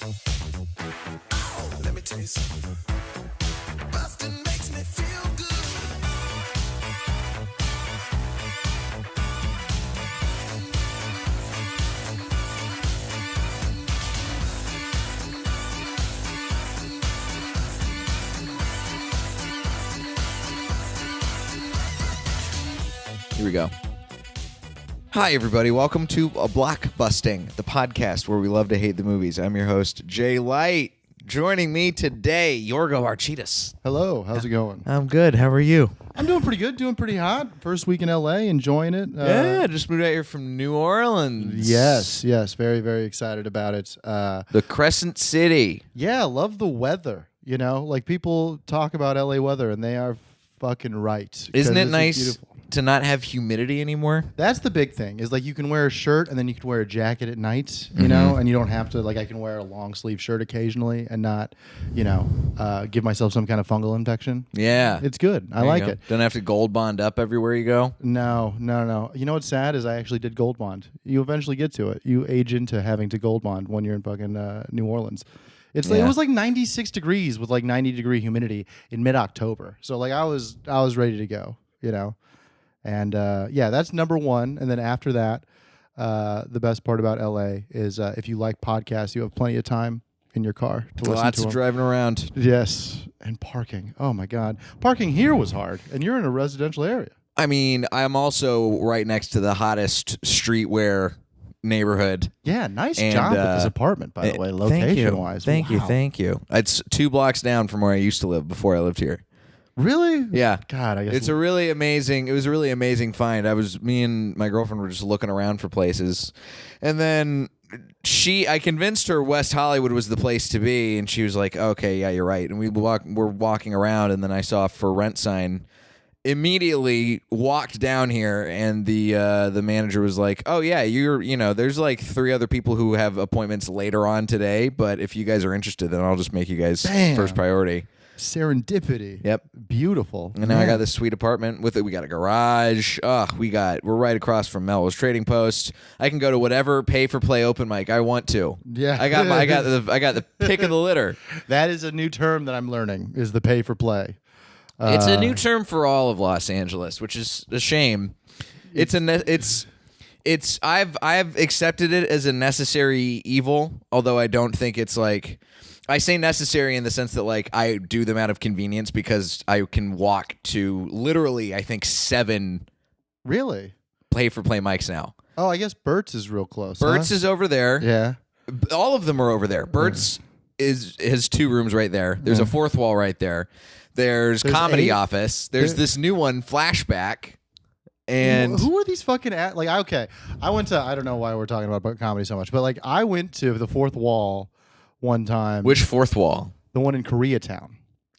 Oh, let me tell you something. Busting makes me feel good. Here we go. Hi, everybody. Welcome to Blockbusting, the podcast where we love to hate the movies. I'm your host, Jay Light. Joining me today, Yourgo Artsitas. Hello, how's it going? I'm good. How are you? I'm doing pretty good, doing pretty hot. First week in LA, enjoying it. Yeah, just moved out here from New Orleans. Yes, very, very excited about it. The Crescent City. Yeah, love the weather. You know, like people talk about LA weather, and they are fucking right. Isn't it It's nice beautiful. to not have humidity anymore? That's the big thing, is like you can wear a shirt and then you can wear a jacket at night, you know, and you don't have to, like I can wear a long sleeve shirt occasionally and not, you know, give myself some kind of fungal infection. Yeah. It's good. I There you like go. it. Don't have to gold bond up everywhere you go. No. You know what's sad is I actually did gold bond. You eventually get to it. You age into having to gold bond when you're in fucking New Orleans. It's like, Yeah. it was like 96 degrees with like 90-degree humidity in mid-October. So like I was ready to go, you know. And yeah, that's number one. And then after that, the best part about LA is if you like podcasts, you have plenty of time in your car to listen Lots to of them. driving around. Yes, and parking. Oh my God, parking here was hard, and you're in a residential area. I mean, I'm also right next to the hottest streetwear neighborhood. Yeah, nice And, job with this apartment, by the way, location-wise. Thank you. It's 2 blocks down from where I used to live before I lived here. Really? Yeah. God, I guess It was a really amazing find. Me and my girlfriend were just looking around for places. And then I convinced her West Hollywood was the place to be, and she was like, "Okay, yeah, you're right." And we're walking around, and then I saw a for rent sign. Immediately walked down here, and the manager was like, "Oh yeah, there's like 3 other people who have appointments later on today, but if you guys are interested, then I'll just make you guys Damn. first priority." serendipity. Yep. Beautiful. And now I Man. got this sweet apartment with it. We got a garage. We're right across from Melrose Trading Post. I can go to whatever pay for play open mic I want to. Yeah. I got the pick of the litter. That is a new term that I'm learning, is the pay for play. It's a new term for all of Los Angeles, which is a shame. I've accepted it as a necessary evil, although I don't think it's like, I say necessary in the sense that like I do them out of convenience because I can walk to literally I think 7 Really? pay for play mics now. Oh, I guess Burt's is real close. Burt's huh? is over there. Yeah. All of them are over there. Burt's has 2 rooms right there. There's a 4th wall right there. There's Comedy 8. Office. There's this new one, Flashback. And who are these fucking okay, I went to, I don't know why we're talking about comedy so much, but like I went to the 4th wall one time. which 4th wall? The one in Koreatown.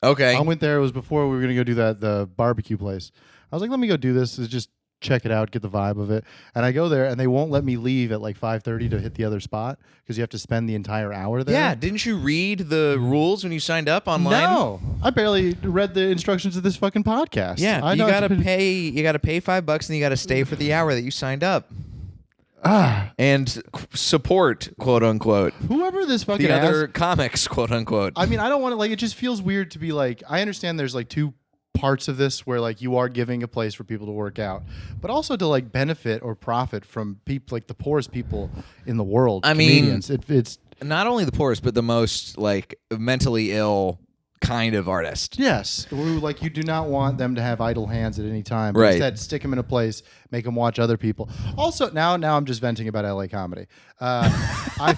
Okay. I went there. It was before we were gonna go do the barbecue place. I was like, let me go do this. Just check it out, get the vibe of it. And I go there, and they won't let me leave at like 5:30 to hit the other spot because you have to spend the entire hour there. Yeah, didn't you read the rules when you signed up online? No, I barely read the instructions of this fucking podcast. Yeah, I you know gotta pay. You gotta pay $5, and you gotta stay for the hour that you signed up. And support, quote unquote, Whoever this fucking the other comics, quote unquote. I mean, I don't want to like. It just feels weird to be like. I understand there's like 2 parts of this where like you are giving a place for people to work out, but also to like benefit or profit from people like the poorest people in the world. I mean, comedians. It's Not only the poorest, but the most like mentally ill kind of artist. yes, who like you do not want them to have idle hands at any time. But Right. Instead, stick them in a place, make them watch other people. Also, now I'm just venting about LA comedy. I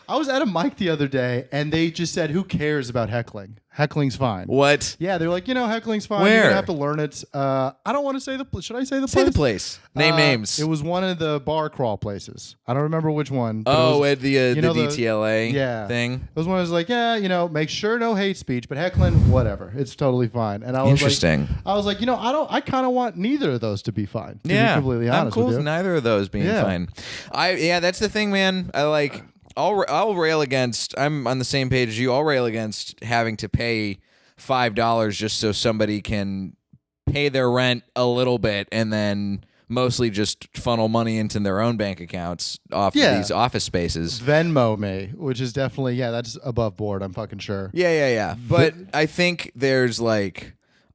was at a mic the other day, and they just said, "Who cares about heckling? Heckling's fine." What? Yeah, they're like, heckling's fine. Where? You're gonna have to learn it. I don't want to say should I say the Say place? the place. Name names. It was one of the bar crawl places. I don't remember which one. but Oh, it was, at the you know, DTLA yeah. thing. It was one. I was like, make sure no hate speech, but heckling, whatever, it's totally fine. And I was Interesting. like, I kind of want neither of those to be fine. To be Yeah, completely I'm honest cool with with you. neither of those being Yeah. fine. That's the thing, man. I'll rail against. I'm on the same page as you. I'll rail against having to pay $5 just so somebody can pay their rent a little bit and then mostly just funnel money into their own bank accounts off Yeah. these office spaces. Venmo me, which is definitely that's above board. I'm fucking sure. Yeah. But I think there's like,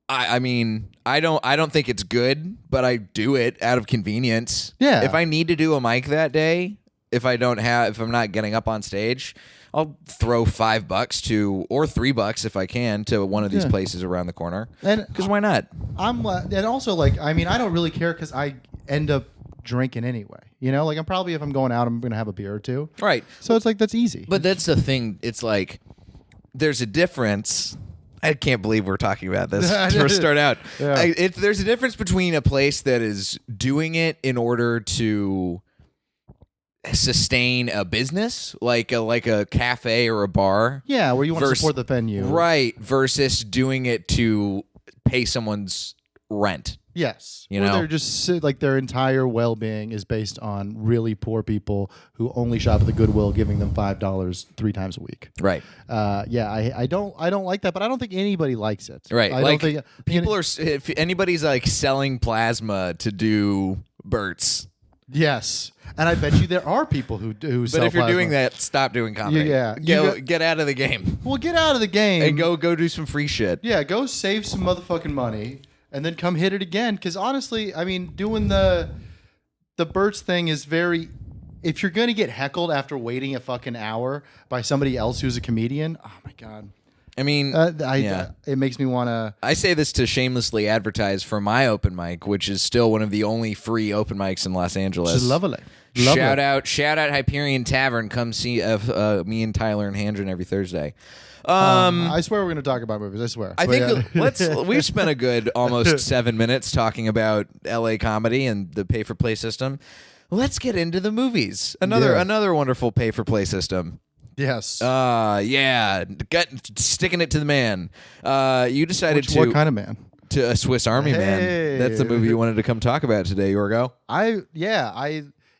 I mean, I don't think it's good, but I do it out of convenience. Yeah. If I need to do a mic that day, if I'm not getting up on stage, I'll throw $5 to, or $3 if I can, to one of these places around the corner. And because why not? And also like, I mean, I don't really care because I end up drinking anyway. You know, like if I'm going out, I'm gonna have a beer or two. Right. So it's like that's easy. But that's the thing. It's like there's a difference. I can't believe we're talking about this to start out. Yeah. There's a difference between a place that is doing it in order to sustain a business, like a cafe or a bar. Yeah, where you want to support the venue. Right, versus doing it to pay someone's rent. Yes. You Where know? they're just like their entire well-being is based on really poor people who only shop at the Goodwill, giving them $5 3 times a week. Right. I don't like that, but I don't think anybody likes it. Right. I like don't think people are. If anybody's like selling plasma to do Burt's. Yes, and I bet you there are people who But sell if you're plasma. doing that, stop doing comedy. Yeah. Get out of the game Well, get out of the game and go do some free shit. Yeah, go save some motherfucking money and then come hit it again. Because honestly, I mean, doing the Burt's thing is very. If you're gonna get heckled after waiting a fucking hour by somebody else who's a comedian, oh my god. I mean, It makes me want to. I say this to shamelessly advertise for my open mic, which is still one of the only free open mics in Los Angeles. Just lovely. Shout out Hyperion Tavern. Come see me and Tyler and Handren every Thursday. I swear we're going to talk about movies. I swear. I But think we've spent a good almost 7 minutes talking about LA comedy and the pay for play system. Let's get into the movies. Another wonderful pay for play system. Yes. Sticking it to the man. You decided What kind of man? to a Swiss Army Hey. Man. That's the movie you wanted to come talk about today, Yourgo.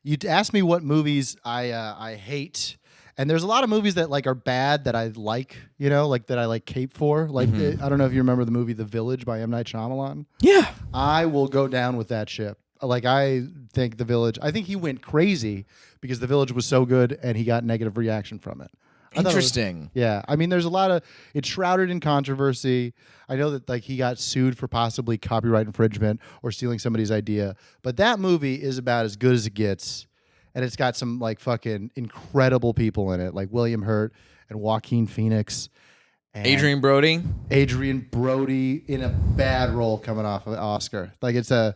You asked me what movies I hate, and there's a lot of movies that like are bad that I like, you know, like that I like cape for. Like I don't know if you remember the movie The Village by M. Night Shyamalan. Yeah. I will go down with that ship. Like I think The Village. I think he went crazy because The Village was so good and he got negative reaction from it. I thought it was- Interesting. Yeah, I mean, there's a lot of it's shrouded in controversy. I know that like he got sued for possibly copyright infringement or stealing somebody's idea, but that movie is about as good as it gets, and it's got some like fucking incredible people in it, like William Hurt and Joaquin Phoenix, and Adrian Brody. Adrian Brody in a bad role coming off of Oscar. Like it's to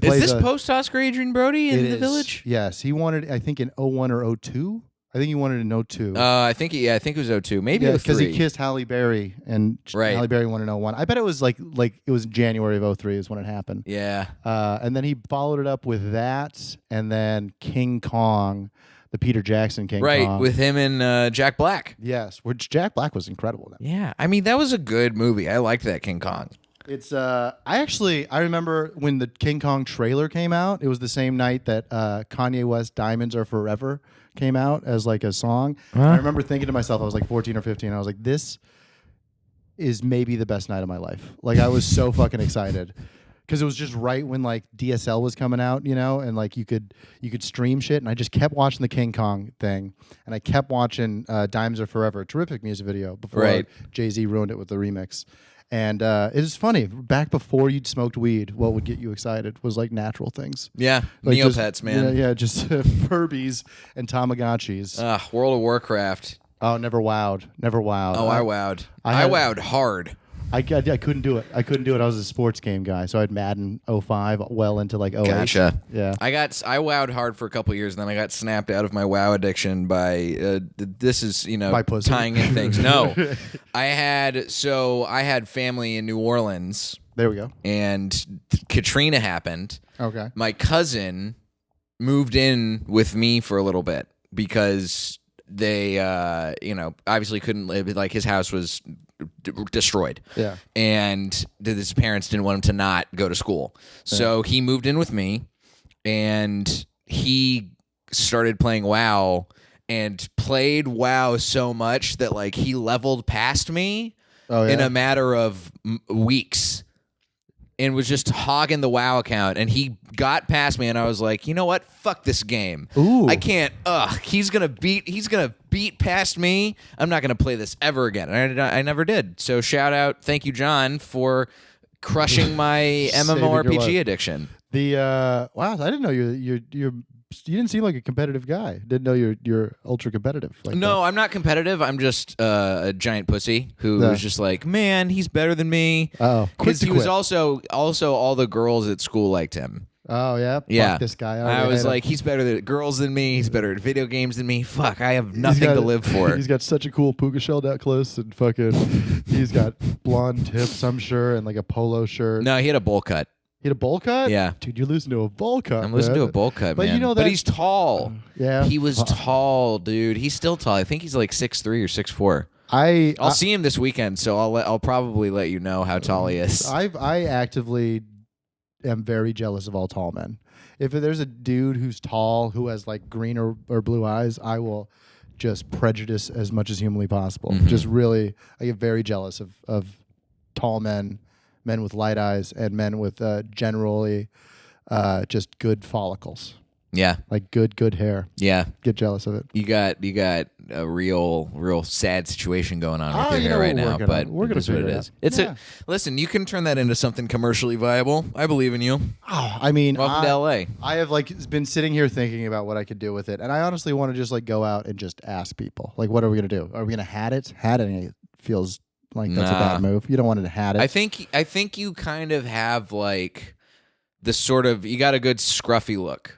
play. Is this post-Oscar Adrian Brody in It The is. Village? Yes, he wanted. I think in 01 or 02. I think he wanted in 02. I think it was 02. Maybe Yeah, 03. because he kissed Halle Berry, and Right. Halle Berry wanted in 01. I bet it was like it was January of 03 is when it happened. Yeah. And then he followed it up with that, and then King Kong, the Peter Jackson King Right, Kong. with him and Jack Black. Yes, which Jack Black was incredible. Then. Yeah. I mean, that was a good movie. I liked that King Kong. It's I remember when the King Kong trailer came out. It was the same night that Kanye West "Diamonds Are Forever" came out as like a song. I remember thinking to myself, I was like 14 or 15. I was like, this is maybe the best night of my life. Like I was so fucking excited because it was just right when like DSL was coming out, you know, and like you could stream shit. And I just kept watching the King Kong thing, and I kept watching "Diamonds Are Forever," a terrific music video before Jay-Z ruined it with the remix. And it is funny. Back before you'd smoked weed, what would get you excited was like natural things. Yeah. Like Neopets, man. Yeah, just Furbies and Tamagotchis. World of Warcraft. Oh, never wowed. Oh, I wowed. I I wowed hard. I couldn't do it. I was a sports game guy, so I had Madden 05 well into like 08. Gotcha. Yeah. I wowed hard for a couple years, and then I got snapped out of my WoW addiction by this is By pussy. tying in things. No, I had family in New Orleans, There we go. and Katrina happened. Okay. My cousin moved in with me for a little bit because they obviously couldn't live, like his house was destroyed. Yeah. And his parents didn't want him to not go to school. So he moved in with me, and he started playing WoW and played WoW so much that like he leveled past me Oh, yeah. in a matter of weeks. and was just hogging the WoW account, and he got past me, and I was like, you know what? Fuck this game. Ooh. I can't. He's gonna beat past me. I'm not gonna play this ever again. And I never did. So shout out, thank you, John, for crushing my Saving your life. MMORPG addiction. Wow, I didn't know you didn't seem like a competitive guy. Didn't know you're ultra competitive. Like No, that. I'm not competitive. I'm just a giant pussy who was just like, man, he's better than me. Oh, quick Because to he was quit. also all the girls at school liked him. Oh yeah, Yeah, Fuck this guy. I was like, he's better at girls than me. He's better at video games than me. Fuck, I have nothing to live for. He's got such a cool puka shell necklace and fucking. He's got blonde tips, I'm sure, and like a polo shirt. No, he had a bowl cut. He had a bowl cut. Yeah, dude, you're losing to a bowl cut. I'm listening man. to a bowl cut, But man. you know that. But he's tall. Yeah, He was tall, dude. He's still tall. I think he's like 6'3" or 6'4". I'll see him this weekend, so I'll probably let you know how tall he is. I actively am very jealous of all tall men. If there's a dude who's tall who has like green or blue eyes, I will just prejudice as much as humanly possible. Just really, I get very jealous of tall men with light eyes, and men with generally just good follicles. Yeah, Like good hair. yeah. Get jealous of it. You got a real sad situation going on with your you hair know right what now, we're but gonna- we're gonna that's what it figure it is. out. It's Yeah. listen. You can turn that into something commercially viable. I believe in you. Oh, I mean, Welcome to LA. I have like been sitting here thinking about what I could do with it, and I honestly want to just like go out and just ask people, like, what are we gonna do? Are we gonna hat it? Hatting it feels like that's a Nah. bad move. You don't want to hat it. I think you kind of have like the sort of, you got a good scruffy look.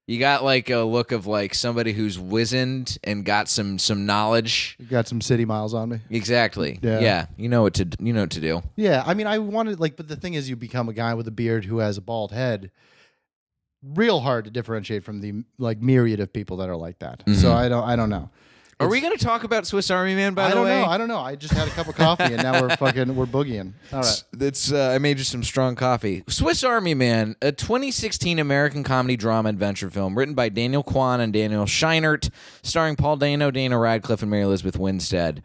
You got like a look of like somebody who's wizened and got some knowledge. You got some city miles on me. Exactly. Yeah. Yeah. You know what to do. Yeah, I mean, I wanted like, but the thing is, you become a guy with a beard who has a bald head. Real hard to differentiate from the like myriad of people that are like that. So I don't know. Are we going to talk about Swiss Army Man, by the way? I don't know. I just had a cup of coffee and now we're boogieing. All right. That's I made you some strong coffee. Swiss Army Man, a 2016 American comedy drama adventure film written by Daniel Kwan and Daniel Scheinert, starring Paul Dano, Daniel Radcliffe, and Mary Elizabeth Winstead.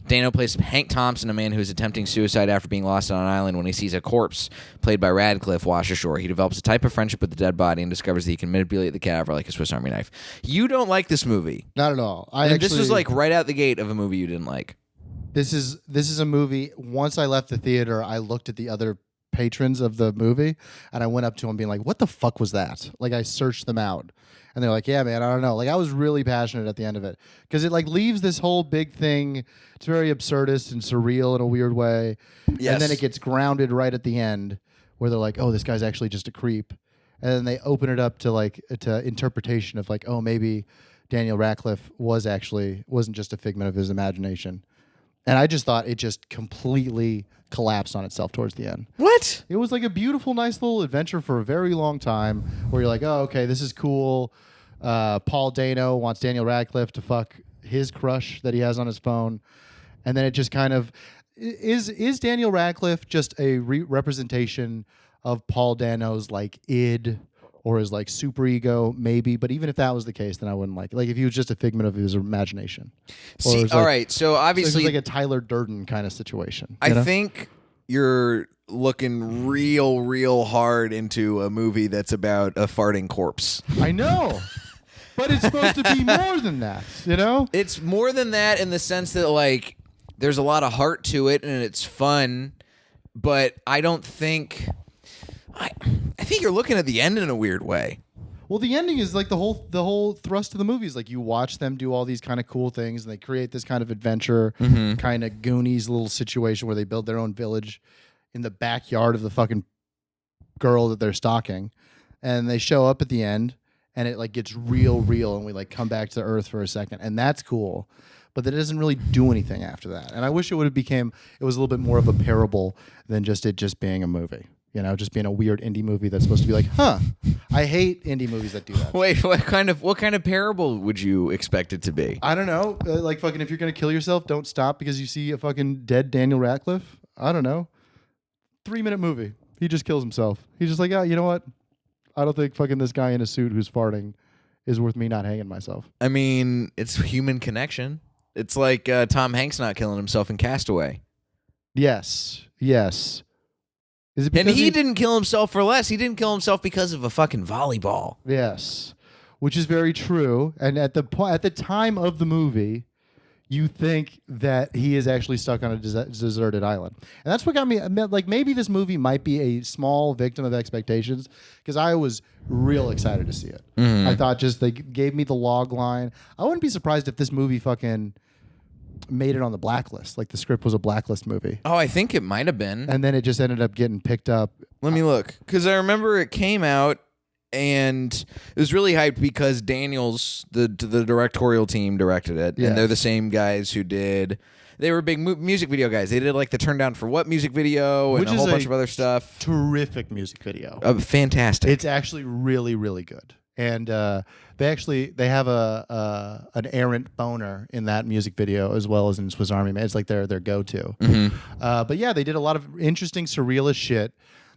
Dano plays Hank Thompson, a man who is attempting suicide after being lost on an island when he sees a corpse, played by Radcliffe, wash ashore. He develops a type of friendship with the dead body and discovers that he can manipulate the cadaver like a Swiss Army knife. You don't like this movie. Not at all. This was like right out the gate of a movie you didn't like. This is a movie. Once I left the theater, I looked at the other patrons of the movie and I went up to them being like, what the fuck was that? Like I searched them out. And they're like, yeah, man, I don't know. Like I was really passionate at the end of it because it like leaves this whole big thing. It's very absurdist and surreal in a weird way. Yes. And then it gets grounded right at the end where they're like, oh, this guy's actually just a creep. And then they open it up to like to interpretation of like, oh, maybe Daniel Radcliffe wasn't just a figment of his imagination. And I just thought it just completely collapsed on itself towards the end. What? It was like a beautiful, nice little adventure for a very long time where you're like, oh, okay, this is cool. Paul Dano wants Daniel Radcliffe to fuck his crush that he has on his phone. And then it just kind of... Is Daniel Radcliffe just a representation of Paul Dano's like id or his like super ego? Maybe. But even if that was the case, then I wouldn't like it. Like if he was just a figment of his imagination. See, all all right. So obviously, so it was like a Tyler Durden kind of situation. I think you're looking real hard into a movie that's about a farting corpse. I know. But it's supposed to be more than that, you know? It's more than that in the sense that like there's a lot of heart to it and it's fun, but I don't think I think you're looking at the end in a weird way. Well, the ending is like the whole thrust of the movie is like you watch them do all these kind of cool things and they create this kind of adventure, kind of Goonies little situation where they build their own village in the backyard of the fucking girl that they're stalking. And they show up at the end and it like gets real and we like come back to Earth for a second. And that's cool. But that doesn't really do anything after that. And I wish it was a little bit more of a parable than just being a movie. You know, just being a weird indie movie that's supposed to be like, huh, I hate indie movies that do that. Wait, what kind of parable would you expect it to be? I don't know. Like fucking if you're going to kill yourself, don't stop because you see a fucking dead Daniel Radcliffe. I don't know. 3-minute movie. He just kills himself. He's just like, oh, you know what? I don't think fucking this guy in a suit who's farting is worth me not hanging myself. I mean, it's human connection. It's like Tom Hanks not killing himself in Castaway. Yes. Is it And because he didn't kill himself for less. He didn't kill himself because of a fucking volleyball. Yes, which is very true. And at the time of the movie, you think that he is actually stuck on a deserted island, and that's what got me. Like maybe this movie might be a small victim of expectations because I was real excited to see it. I thought just they gave me the log line. I wouldn't be surprised if this movie fucking made it on the blacklist. Like the script was a blacklist movie, Oh, I think it might have been. and then it just ended up getting picked up. Let me look. Because I remember it came out and it was really hyped because Daniel's, the directorial team directed it. Yes. And they're the same guys who did... They were big music video guys. They did like the Turn Down for What music video and Which a is whole a bunch of other stuff. Terrific music video. Fantastic. It's actually really, really good. And they have an errant boner in that music video as well as in Swiss Army Man. It's like their go-to. But yeah, they did a lot of interesting surrealist shit.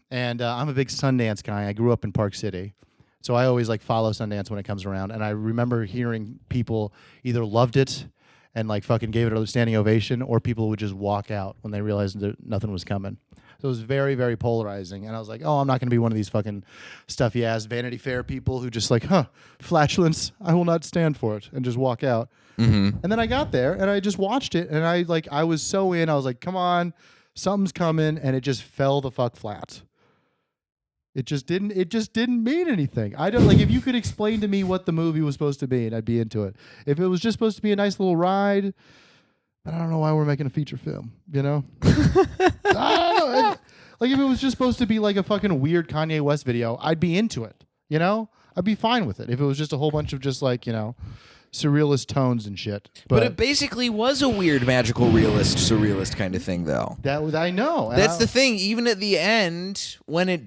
And I'm a big Sundance guy. I grew up in Park City. So I always like follow Sundance when it comes around. And I remember hearing people either loved it and like fucking gave it a standing ovation, or people would just walk out when they realized that nothing was coming. So it was very, very polarizing. And I was like, oh, I'm not going to be one of these fucking stuffy ass Vanity Fair people who just like, flatulence, I will not stand for it, and just walk out. And then I got there and I just watched it, and I was so in. I was like, come on, something's coming, and it just fell the fuck flat. It just didn't mean anything. I don't like if you could explain to me what the movie was supposed to be, and I'd be into it. If it was just supposed to be a nice little ride, but I don't know why we're making a feature film, you know? I don't know. Like if it was just supposed to be like a fucking weird Kanye West video, I'd be into it, you know? I'd be fine with it. If it was just a whole bunch of just like, you know, surrealist tones and shit. But it basically was a weird, magical, surrealist kind of thing, though. That was, I know. That's the thing. Even at the end, when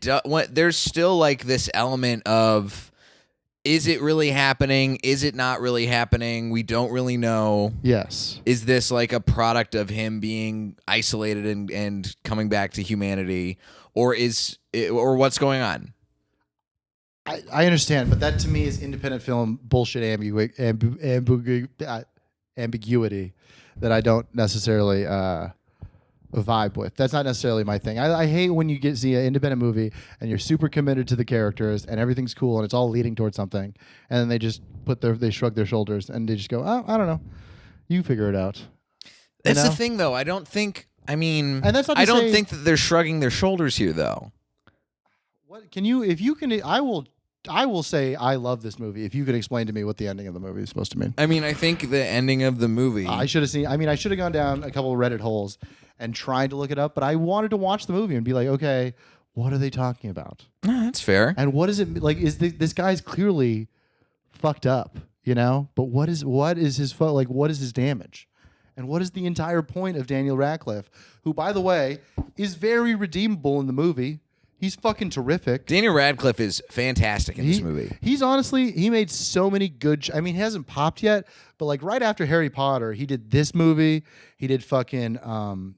there's still like this element of, is it really happening? Is it not really happening? We don't really know. Yes. Is this like a product of him being isolated and coming back to humanity, or what's going on? I understand, but that to me is independent film bullshit ambiguity that I don't necessarily vibe with. That's not necessarily my thing. I hate when you see an independent movie and you're super committed to the characters and everything's cool and it's all leading towards something, and then they just they shrug their shoulders and they just go, oh, I don't know, you figure it out. That's the thing, though. I don't think. I mean, and that's not to I don't say, think that they're shrugging their shoulders here, though. What can you? If you can, I will say I love this movie if you could explain to me what the ending of the movie is supposed to mean. I mean, I think the ending of the movie... I should have gone down a couple of Reddit holes and tried to look it up, but I wanted to watch the movie and be like, okay, what are they talking about? No, that's fair. And what is it like? This guy's clearly fucked up, you know? But what is his like? What is his damage? And what is the entire point of Daniel Radcliffe, who, by the way, is very redeemable in the movie? He's fucking terrific. Daniel Radcliffe is fantastic in this movie. He's honestly, he made so many good... I mean, he hasn't popped yet, but like right after Harry Potter, he did this movie. He did fucking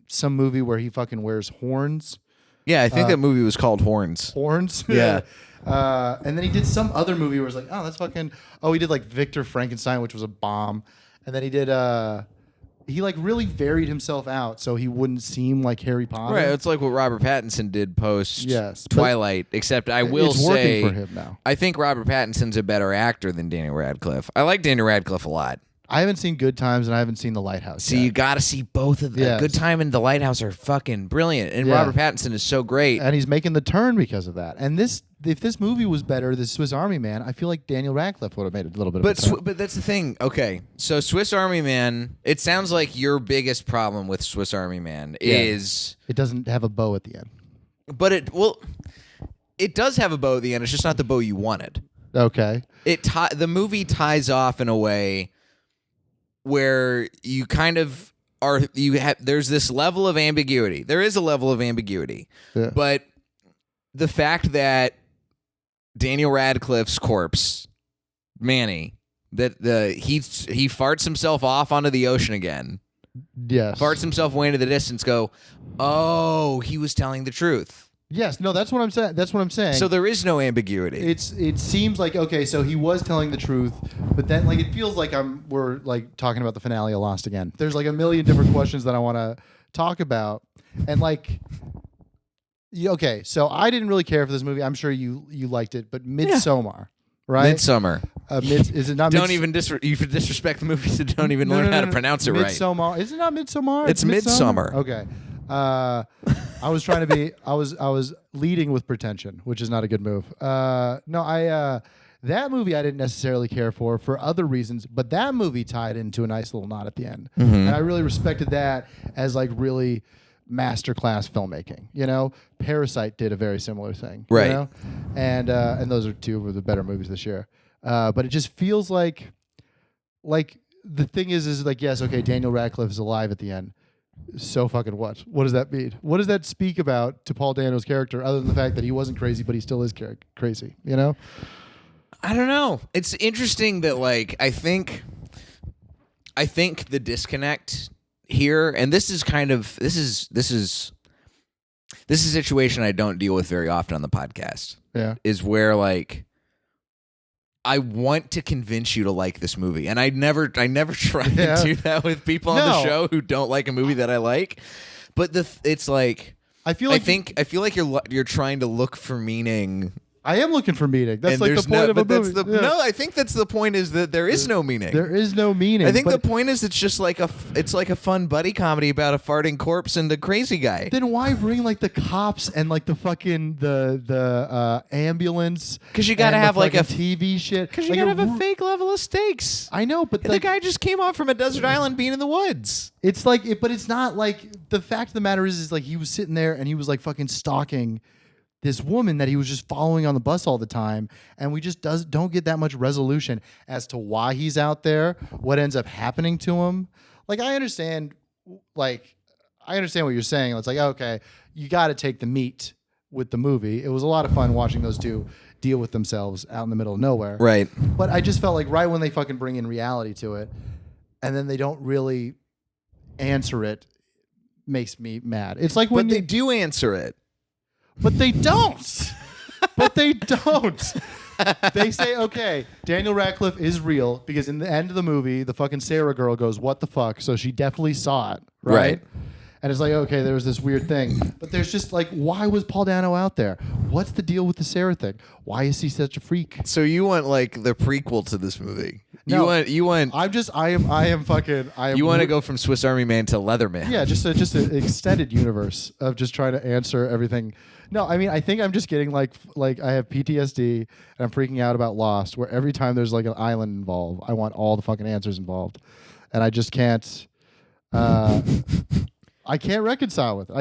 some movie where he fucking wears horns. Yeah, I think that movie was called Horns. Horns? Yeah. And then he did some other movie where it's like, oh, that's fucking... Oh, he did like Victor Frankenstein, which was a bomb. And then he did... He like really varied himself out so he wouldn't seem like Harry Potter. Right, it's like what Robert Pattinson did post Yes, Twilight, except I will it's say working for him now. I think Robert Pattinson's a better actor than Daniel Radcliffe. I like Daniel Radcliffe a lot. I haven't seen Good Times and I haven't seen The Lighthouse. See, yet. you got to see both of them. Yes. Good Time and The Lighthouse are fucking brilliant, and Yeah. Robert Pattinson is so great. And he's making the turn because of that. And if this movie was better, the Swiss Army Man, I feel like Daniel Radcliffe would have made a little bit of a turn. But that's the thing. Okay, so Swiss Army Man. It sounds like your biggest problem with Swiss Army Man is It doesn't have a bow at the end. but it does have a bow at the end. It's just not the bow you wanted. Okay. The movie ties off in a way where you kind of there's this level of ambiguity. There is a level of ambiguity. Yeah. But the fact that Daniel Radcliffe's corpse, Manny, that he farts himself off onto the ocean again. Yes. Farts himself away into the distance, go, oh, he was telling the truth. Yes. No, that's what I'm saying. That's what I'm saying. So there is no ambiguity. It seems like, okay, so he was telling the truth, but then like it feels like we're like talking about the finale of Lost again. There's like a million different questions that I want to talk about, and like Okay, so I didn't really care for this movie. I'm sure you liked it, but Midsommar, right? Midsummer. Is it not? Don't even you disrespect the movies that don't even learn how to pronounce it right. Midsommar. Is it not Midsommar? It's Midsummer. Okay. I was trying to be. I was leading with pretension, which is not a good move. That movie I didn't necessarily care for other reasons, but that movie tied into a nice little knot at the end, and I really respected that as like really masterclass filmmaking. You know, Parasite did a very similar thing, right? You know? And those are two of the better movies this year. But it just feels like the thing is like, yes, okay, Daniel Radcliffe is alive at the end. So fucking what? What does that mean? What does that speak about to Paul Dano's character, other than the fact that he wasn't crazy, but he still is crazy? You know? I don't know. It's interesting that like I think the disconnect here, and this is a situation I don't deal with very often on the podcast. Yeah, is where like I want to convince you to like this movie, and I never try to do that with people on the show who don't like a movie that I like. But it's like I feel like you're trying to look for meaning. I am looking for meaning. That's like the point of a movie. No, I think that's the point. Is that there is no meaning. There is no meaning. I think the point is it's just like a fun buddy comedy about a farting corpse and a crazy guy. Then why bring like the cops and like the fucking the ambulance? Because you got to have like a TV shit. Because you got to have a fake level of stakes. I know, but the guy just came off from a desert island being in the woods. It's like, but it's not like the fact of the matter is like he was sitting there and he was like fucking stalking this woman that he was just following on the bus all the time, and we just don't get that much resolution as to why he's out there, what ends up happening to him. Like I understand what you're saying. It's like, okay, you got to take the meat with the movie. It was a lot of fun watching those two deal with themselves out in the middle of nowhere. Right. But I just felt like right when they fucking bring in reality to it, and then they don't really answer it, makes me mad. It's like when they do answer it. But they don't. They say, okay, Daniel Radcliffe is real because in the end of the movie, the fucking Sarah girl goes, what the fuck? So she definitely saw it, right? And it's like, okay, there was this weird thing. But there's just like, why was Paul Dano out there? What's the deal with the Sarah thing? Why is he such a freak? So you want like the prequel to this movie? No, you want. I am. You want to go from Swiss Army Man to Leatherman? Yeah, just an extended universe of just trying to answer everything. No, I mean, I think I'm just getting like I have PTSD and I'm freaking out about Lost, where every time there's like an island involved, I want all the fucking answers involved, and I just can't. I can't reconcile with it.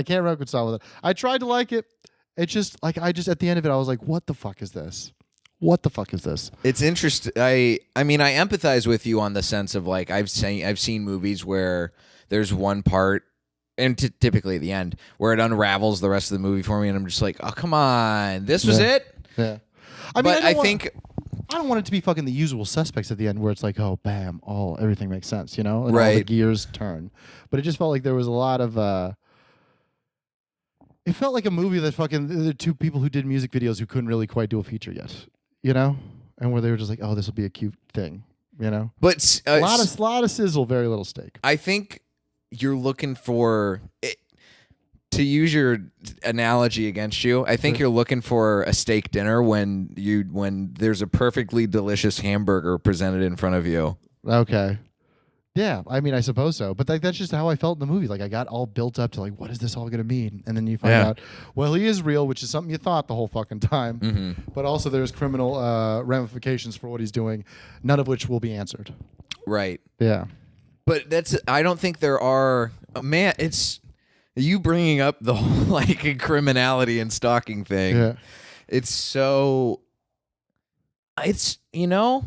I tried to like it. It's just like at the end of it, I was like, what the fuck is this? What the fuck is this? It's interesting. I mean, I empathize with you on the sense of like I've seen movies where there's one part, and typically at the end, where it unravels the rest of the movie for me, and I'm just like, oh come on, this was it. Yeah. I don't want it to be fucking The Usual Suspects at the end, where it's like, oh bam, everything makes sense, you know, and all the gears turn. But it just felt like there was a lot of. It felt like a movie that fucking the two people who did music videos who couldn't really quite do a feature yet. You know, and where they were just like, "Oh, this will be a cute thing," you know. But a lot of sizzle, very little steak. I think you're looking for it, to use your analogy against you. I think you're looking for a steak dinner when there's a perfectly delicious hamburger presented in front of you. Okay. Yeah, I mean, I suppose so. But that's just how I felt in the movie. Like, I got all built up to, like, what is this all going to mean? And then you find out, well, he is real, which is something you thought the whole fucking time. Mm-hmm. But also there's criminal ramifications for what he's doing, none of which will be answered. Right. Yeah. But I don't think there are... Man, it's... You bringing up the whole, like, criminality and stalking thing. Yeah. It's so... It's, you know...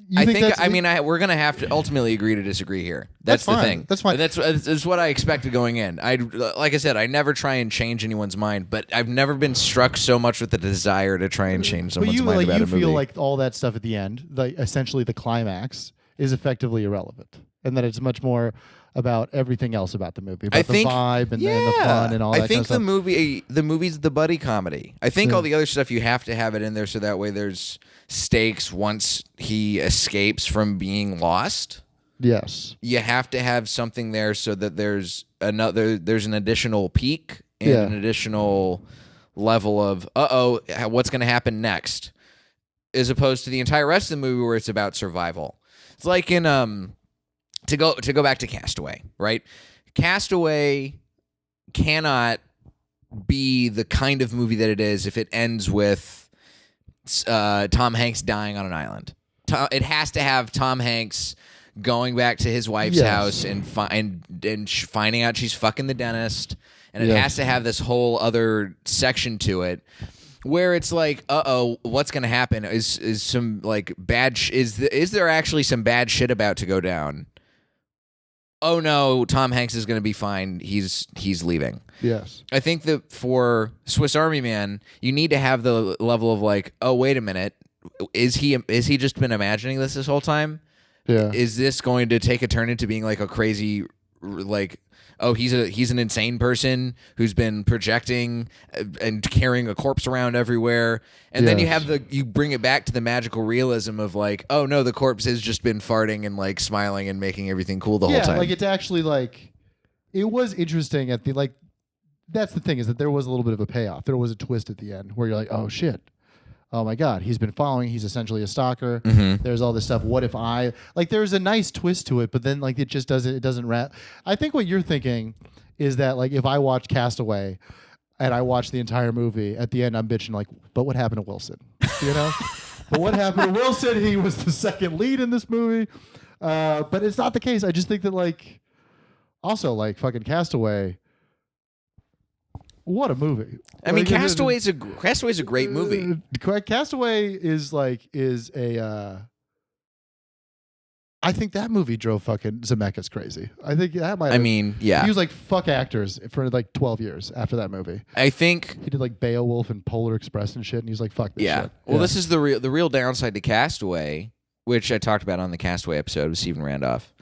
we're going to have to ultimately agree to disagree here. That's the thing. That's fine. That's what I expected going in. Like I said, I never try and change anyone's mind, but I've never been struck so much with the desire to try and change someone's mind about a movie. You feel like all that stuff at the end, like essentially the climax, is effectively irrelevant, and that it's much more about everything else about the movie, about the vibe and the fun and all that. I think kind of stuff. the movie's the buddy comedy. I think all the other stuff you have to have it in there so that way there's stakes once he escapes from being lost. Yes. You have to have something there so that there's an additional peak and Yeah. an additional level of what's going to happen next, as opposed to the entire rest of the movie where it's about survival. It's like in to go back to Castaway, right? Castaway cannot be the kind of movie that it is if it ends with Tom Hanks dying on an island. It has to have Tom Hanks going back to his wife's house and finding out she's fucking the dentist, and it has to have this whole other section to it where it's like, what's gonna happen? Is some like bad? Is there actually some bad shit about to go down? Oh no, Tom Hanks is gonna be fine. He's leaving. Yes. I think that for Swiss Army Man, you need to have the level of like, oh wait a minute, is he just been imagining this whole time? Yeah. Is this going to take a turn into being like a crazy, like, oh, he's an insane person who's been projecting and carrying a corpse around everywhere, and then you bring it back to the magical realism of like, oh no, the corpse has just been farting and like smiling and making everything cool the whole time. Like it's actually like, it was interesting at the like. That's the thing, is that there was a little bit of a payoff. There was a twist at the end where you're like, oh shit. Oh my God, he's been following. He's essentially a stalker. Mm-hmm. There's all this stuff. What if I like? There's a nice twist to it, but then like it just doesn't. It doesn't wrap. I think what you're thinking is that like if I watch Castaway and I watch the entire movie, at the end I'm bitching like, but what happened to Wilson? You know? But what happened to Wilson? He was the second lead in this movie. But it's not the case. I just think that like, also like fucking Castaway. What a movie! I mean, Castaway's a great movie. Castaway is a. I think that movie drove fucking Zemeckis crazy. I think that might. Yeah. He was like fuck actors for like 12 years after that movie. I think he did like Beowulf and Polar Express and shit, and he's like fuck this shit. Well, this is the real downside to Castaway, which I talked about on the Castaway episode with Stephen Randolph.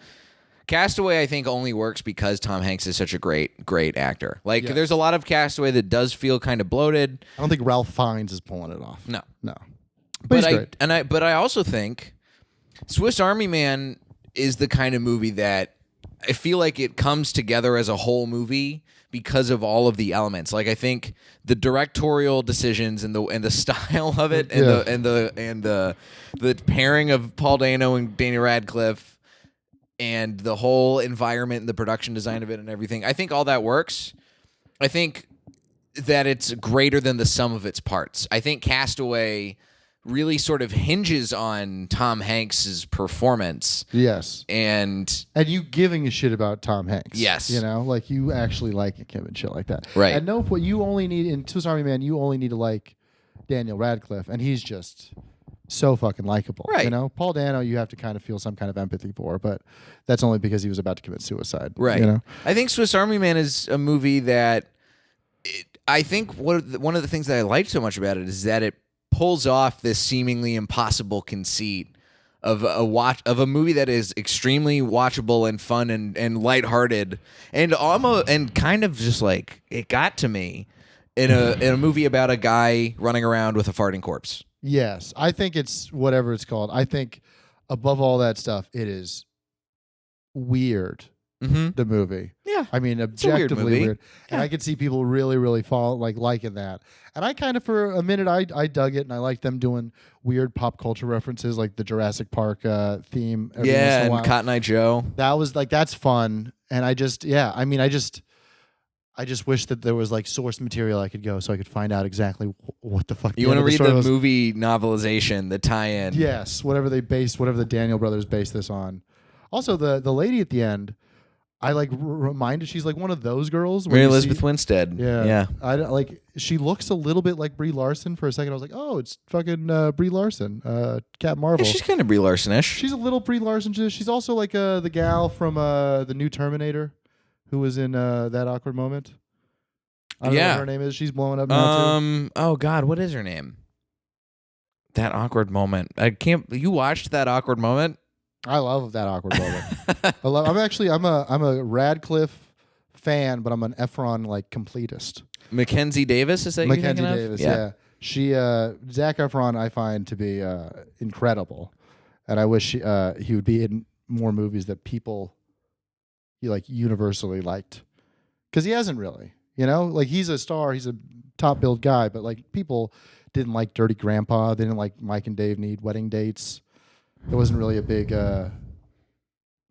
Castaway, I think, only works because Tom Hanks is such a great actor. Like, there's a lot of Castaway that does feel kind of bloated. I don't think Ralph Fiennes is pulling it off. No. But he's great. But I also think Swiss Army Man is the kind of movie that I feel like it comes together as a whole movie because of all of the elements. Like, I think the directorial decisions and the style of it and the pairing of Paul Dano and Daniel Radcliffe and the whole environment and the production design of it and everything. I think all that works. I think that it's greater than the sum of its parts. I think Castaway really sort of hinges on Tom Hanks's performance. Yes. And you giving a shit about Tom Hanks. Yes. You know, like you actually like him and shit like that. Right. At no point, you only need, in Swiss Army Man, you only need to like Daniel Radcliffe, and he's just so fucking likable. Right. You know, Paul Dano, you have to kind of feel some kind of empathy for, but that's only because he was about to commit suicide. Right. You know? I think Swiss Army Man is a movie that I think one of the things that I like so much about it is that it pulls off this seemingly impossible conceit of a movie that is extremely watchable and fun and lighthearted and kind of just like it got to me in a movie about a guy running around with a farting corpse. Yes. I think it's whatever it's called. I think above all that stuff, it is weird. Mm-hmm. The movie. Yeah. I mean, objectively weird. And I could see people really, really liking that. And I kind of, for a minute, I dug it, and I liked them doing weird pop culture references, like the Jurassic Park theme. Every once in a while. And Cotton Eye Joe. That was like, that's fun. And I just wish that there was like source material I could go so I could find out exactly what the fuck. You want to read the movie novelization, the tie-in? Yes, whatever the Daniel brothers based this on. Also, the lady at the end, I like reminded, she's like one of those girls. Mary Elizabeth Winstead. Yeah. I like, she looks a little bit like Brie Larson for a second. I was like, oh, it's fucking Brie Larson, Cat Marvel. Yeah, she's kind of Brie Larson-ish. She's a little Brie Larson. She's also like the gal from the new Terminator, who was in That Awkward Moment. I don't know what her name is. She's blowing up now too. Oh God, what is her name? That Awkward Moment. I can't. You watched That Awkward Moment? I love That Awkward Moment. I'm a Radcliffe fan, but I'm an Efron like completist. Mackenzie Davis, is that Mackenzie Davis? Yeah. She Zac Efron I find to be incredible, and I wish he would be in more movies that people like universally liked, because he hasn't really. You know, like he's a star, he's a top billed guy, but like people didn't like Dirty Grandpa, they didn't like Mike and Dave Need Wedding Dates. It wasn't really a big, not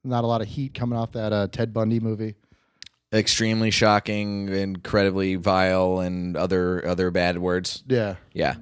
a lot of heat coming off that Ted Bundy movie. Extremely shocking, incredibly vile, and other bad words. Yeah, Yeah.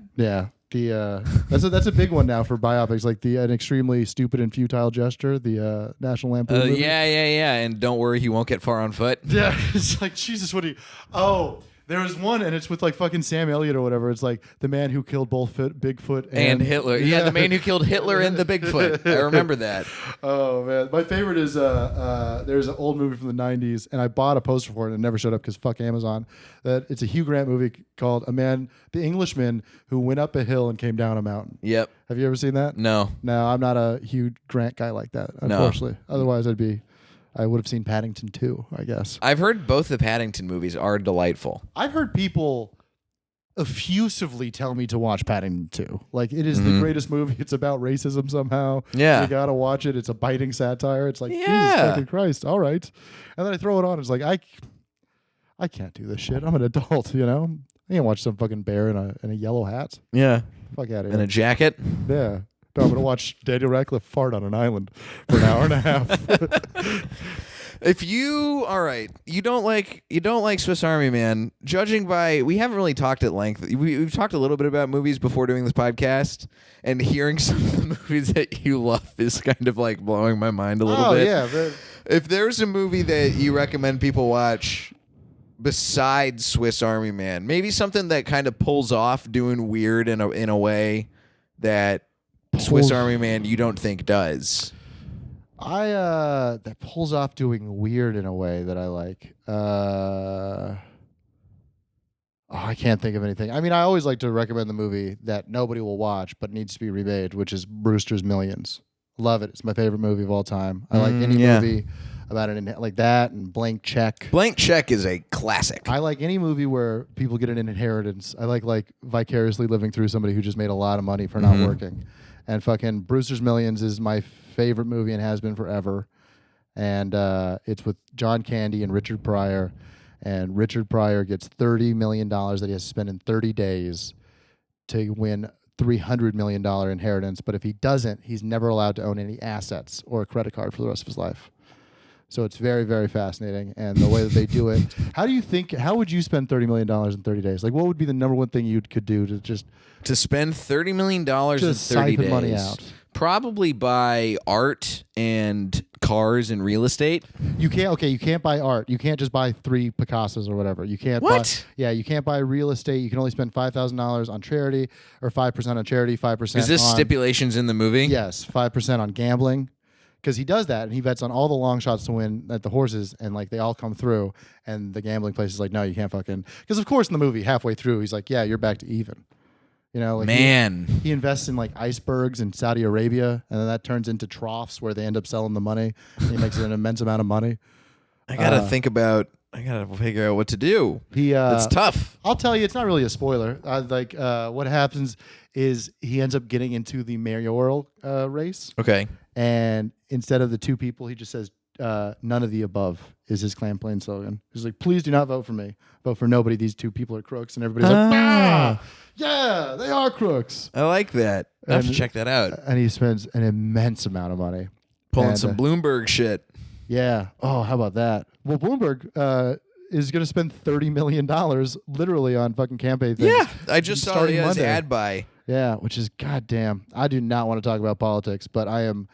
The that's a big one now for biopics, like an extremely stupid and futile gesture. The National Lampoon movie. Yeah. And don't worry, he won't get far on foot. Yeah, it's like Jesus. What do you? Oh, there was one, and it's with like fucking Sam Elliott or whatever. It's like the man who killed both Bigfoot And Hitler. Yeah, the man who killed Hitler and the Bigfoot. I remember that. Oh man, my favorite is there's an old movie from the '90s, and I bought a poster for it, and it never showed up because fuck Amazon. That it's a Hugh Grant movie called The Englishman Who Went Up a Hill and Came Down a Mountain. Yep. Have you ever seen that? No. No, I'm not a Hugh Grant guy like that, unfortunately. No. Otherwise, I would have seen Paddington 2, I guess. I've heard both the Paddington movies are delightful. I've heard people effusively tell me to watch Paddington 2. Like, it is the greatest movie. It's about racism somehow. Yeah. You gotta watch it. It's a biting satire. It's like, Jesus fucking Christ. All right. And then I throw it on. It's like, I can't do this shit. I'm an adult, you know? I can't watch some fucking bear in a yellow hat. Yeah. Fuck out of here. And a jacket. Yeah. No, I'm going to watch Daniel Radcliffe fart on an island for an hour and a half. If you you don't like Swiss Army Man, judging by we haven't really talked at length. We've talked a little bit about movies before doing this podcast, and hearing some of the movies that you love is kind of like blowing my mind a little bit. Yeah, if there's a movie that you recommend people watch besides Swiss Army Man, maybe something that kind of pulls off doing weird in a way that Swiss Army Man you don't think does. That pulls off doing weird in a way that I like. I can't think of anything. I mean, I always like to recommend the movie that nobody will watch but needs to be remade, which is Brewster's Millions. Love it. It's my favorite movie of all time. I like any movie about it like that, and Blank Check. Blank Check is a classic. I like any movie where people get an inheritance. I like vicariously living through somebody who just made a lot of money for not working. And fucking Brewster's Millions is my favorite movie and has been forever. And it's with John Candy and Richard Pryor. And Richard Pryor gets $30 million that he has to spend in 30 days to win $300 million inheritance. But if he doesn't, he's never allowed to own any assets or a credit card for the rest of his life. So it's very, very fascinating. And the way that they do it, how would you spend $30 million in 30 days? Like, what would be the number one thing you could do to spend $30 million in 30 siphon days? Money out? Probably buy art and cars and real estate. You can't buy art. You can't just buy 3 Picassos or whatever. You can't you can't buy real estate. You can only spend $5,000 on charity, or 5% on charity, 5%. Is this stipulations in the movie? Yes, 5% on gambling. Because he does that, and he bets on all the long shots to win at the horses, and like they all come through, and the gambling place is like, no, you can't fucking. Because of course in the movie, halfway through, he's like, yeah, you're back to even. You know, like he invests in like icebergs in Saudi Arabia, and then that turns into troughs where they end up selling the money. And he makes an immense amount of money. I gotta figure out what to do. It's tough. I'll tell you, it's not really a spoiler. What happens is he ends up getting into the mayoral race. Okay. And instead of the 2 people, he just says, none of the above is his campaign slogan. He's like, please do not vote for me. Vote for nobody. These 2 people are crooks. And everybody's like, ah, yeah, they are crooks. I like that. I have to check that out. And he spends an immense amount of money. Pulling some Bloomberg shit. Yeah. Oh, how about that? Well, Bloomberg is going to spend $30 million literally on fucking campaign things. Yeah. I just saw his ad buy. Yeah, which is goddamn. I do not want to talk about politics, but I am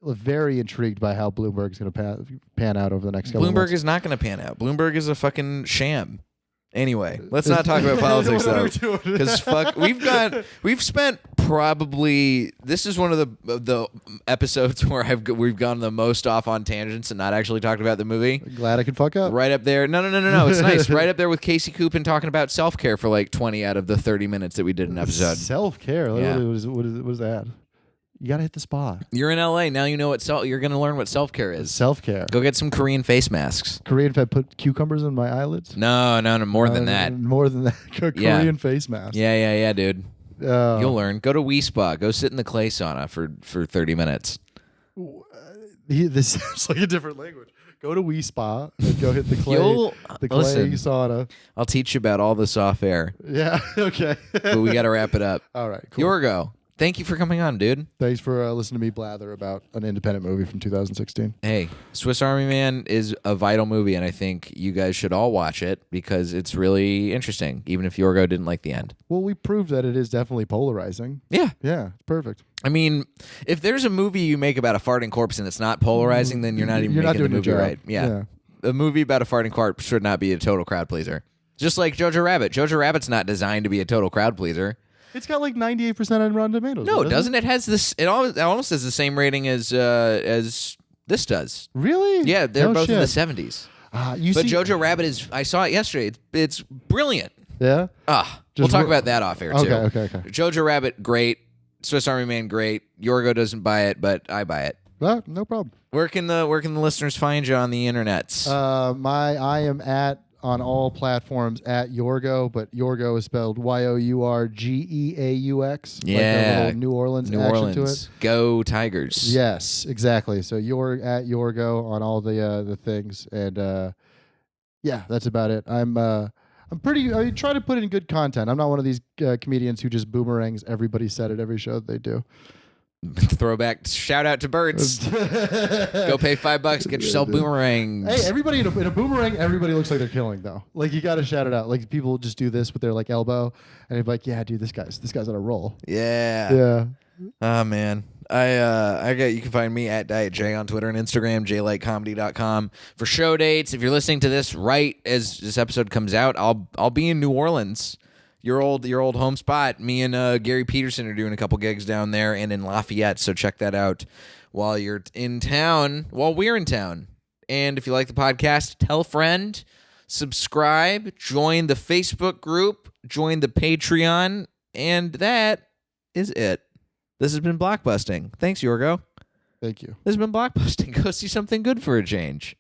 very intrigued by how Bloomberg is going to pan out over the next couple of months. Bloomberg is not going to pan out. Bloomberg is a fucking sham. Anyway, let's not talk about politics though, because we've spent probably, this is one of the episodes where we've gone the most off on tangents and not actually talked about the movie. Glad I could fuck up. Right up there. No. It's nice. Right up there with Casey Coopin talking about self-care for like 20 out of the 30 minutes that we did an episode. Self-care? Yeah. What is that? You got to hit the spa. You're in LA. Now you know what you're going to learn what self-care is. Self-care. Go get some Korean face masks. Korean, if I put cucumbers in my eyelids? No, more than that. More than that. Korean face mask. Yeah, dude. You'll learn. Go to Wii Spa. Go sit in the clay sauna for 30 minutes. This sounds like a different language. Go to Wii Spa and go hit the clay, Listen. sauna. I'll teach you about all this off air, Yeah. Okay. but we got to wrap it up. All right. Cool. Yourgo, thank you for coming on, dude. Thanks for listening to me blather about an independent movie from 2016. Hey, Swiss Army Man is a vital movie, and I think you guys should all watch it because it's really interesting, even if Yourgo didn't like the end. Well, we proved that it is definitely polarizing. Yeah. Yeah. Perfect. I mean, if there's a movie you make about a farting corpse and it's not polarizing, then you're not even making the doing your movie job. right. Yeah. A movie about a farting corpse should not be a total crowd pleaser. Just like Jojo Rabbit. Jojo Rabbit's not designed to be a total crowd pleaser. It's got like 98% on Rotten Tomatoes. No, it doesn't. It has this. It almost has the same rating as this does. Really? Yeah, they're No both in the shit. 70s. You But see, Jojo Rabbit is. I saw it yesterday. It's brilliant. Yeah. We'll Just talk re- about that off air too. Okay. Jojo Rabbit, great. Swiss Army Man, great. Yourgo doesn't buy it, but I buy it. Well, no problem. Where can the listeners find you on the internets? I am on all platforms at Yourgo, but Yourgo is spelled Yourgeaux. Yeah. Like a little New Orleans New action to Orleans, it. go Tigers. Yes, exactly. So you're at Yourgo on all the things, and yeah, that's about it. I try to put in good content. I'm not one of these comedians who just boomerangs everybody said at every show that they do. Throwback shout out to Birds. Go pay $5, get yourself boomerangs. Hey, everybody in a boomerang, everybody looks like they're killing though. Like you got to shout it out. Like people just do this with their like elbow, and they're like, "Yeah, dude, this guy's on a roll." Yeah. Yeah. Oh man. You can find me at Diet J on Twitter and Instagram, jlightcomedy.com for show dates. If you're listening to this right as this episode comes out, I'll be in New Orleans. Your old home spot. Me and Gary Peterson are doing a couple gigs down there and in Lafayette, so check that out while you're in town, while we're in town. And if you like the podcast, tell a friend, subscribe, join the Facebook group, join the Patreon, and that is it. This has been Blockbusting. Thanks, Yourgo. Thank you. This has been Blockbusting. Go see something good for a change.